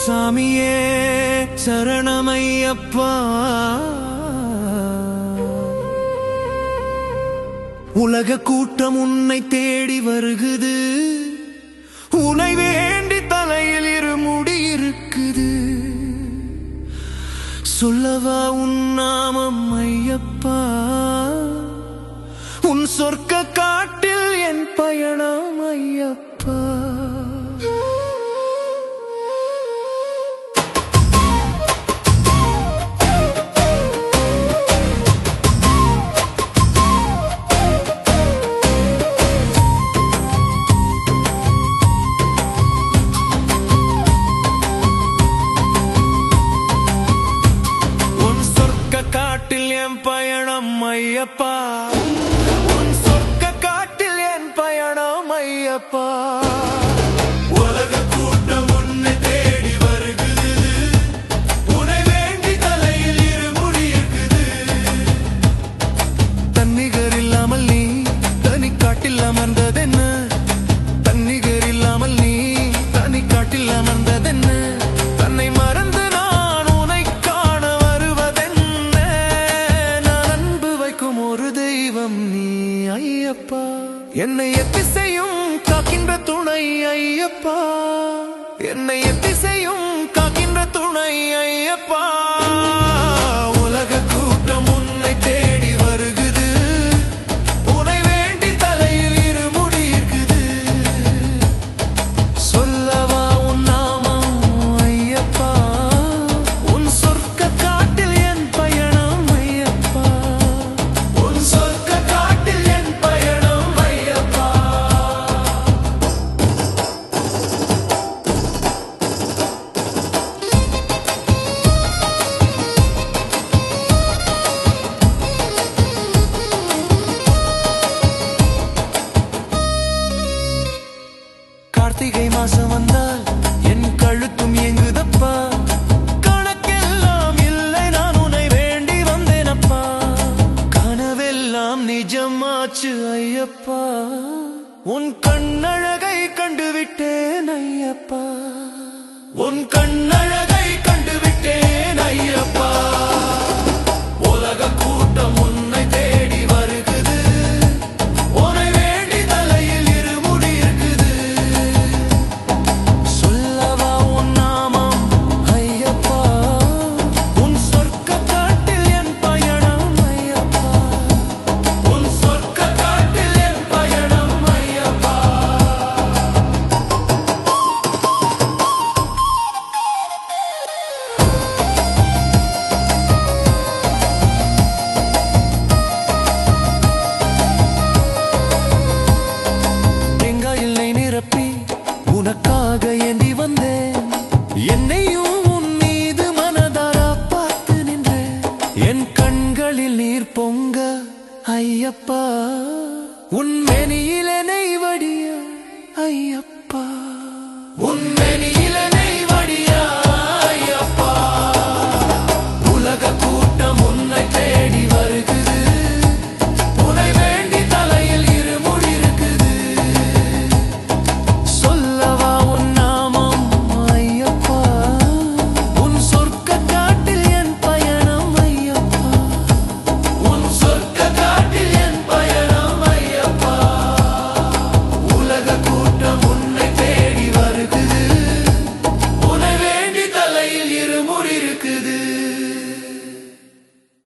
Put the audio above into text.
சாமியே சரணமையப்பா, உலக கூட்டம் உன்னை தேடி வருகுது, உன்னை வேண்டி தலையில் இருமுடி இருக்குது. சொல்லவா உன் நாமம் ஐயப்பா, உன் சொர்க்க காட்டில் என் பயணம் ஐயப்பா. காட்டில் என் பயணம் ஐயப்பா, உன் சொர்க்க காட்டில் என் பயணம் ஐயப்பா. உலக கூட்டம் உன்னை தேடி வருகுது, உன்னை வேண்டி தலையில் இருமுடி இருக்குது. தன்னிகர் இல்லாமல் நீ தனி காட்டில் அமர்ந்ததென்ன, தன்னிகர் இல்லாமல் நீ தனி காட்டில் அமர்ந்ததென்ன. தன்னை மறந்து நீ ஐயப்பா, என்னை எத்திசையும் காக்கின்ற துணை ஐயப்பா, என்னை எத்திசையும் காக்கின்ற துணை ஐயப்பா. உலக கூட்டம் உன்னை தேடி வருகுது, உன்னை வேண்டி தலையில் இருமுடி இருக்குது. சொல்லவா உன் நாமம் ஐயப்பா, உன் சொர்க்க காட்டில் என் பயணம் ஐயப்பா. கார்த்திகை மாசம் வந்தால் என் கழுத்தும் இயங்குதப்பா, கணக்கெல்லாம் இல்லை நான் உன்னை வேண்டி வந்தேனப்பா. கனவெல்லாம் நிஜமாச்சு ஐயப்பா, உன் கண்ணழகை கண்டுவிட்டேன் ஐயப்பா, உன் கண்ணழகை கண்டுவிட்டேன் ஐயப்பா. உலக கூட்டம் உன்னை தேடி வருகுது, உன்னை வேண்டி தலையில் இருமுடி இருக்குது. சொல்லவா உன் நாமம் ஐயப்பா, உன் சொர்க்க காட்டில் என் பயணம் ஐயப்பா, உன் சொர்க்க காட்டில் என் பயணம் ஐயப்பா. உனக்காக ஏந்தி வந்தேன், என்னையும் உன் மீது மனதாரா பார்த்து நின்றேன். என் கண்களில் நீர் பொங்க ஐயப்பா, உன் மேனியில் என்னை வடிய ஐயப்பா, உன்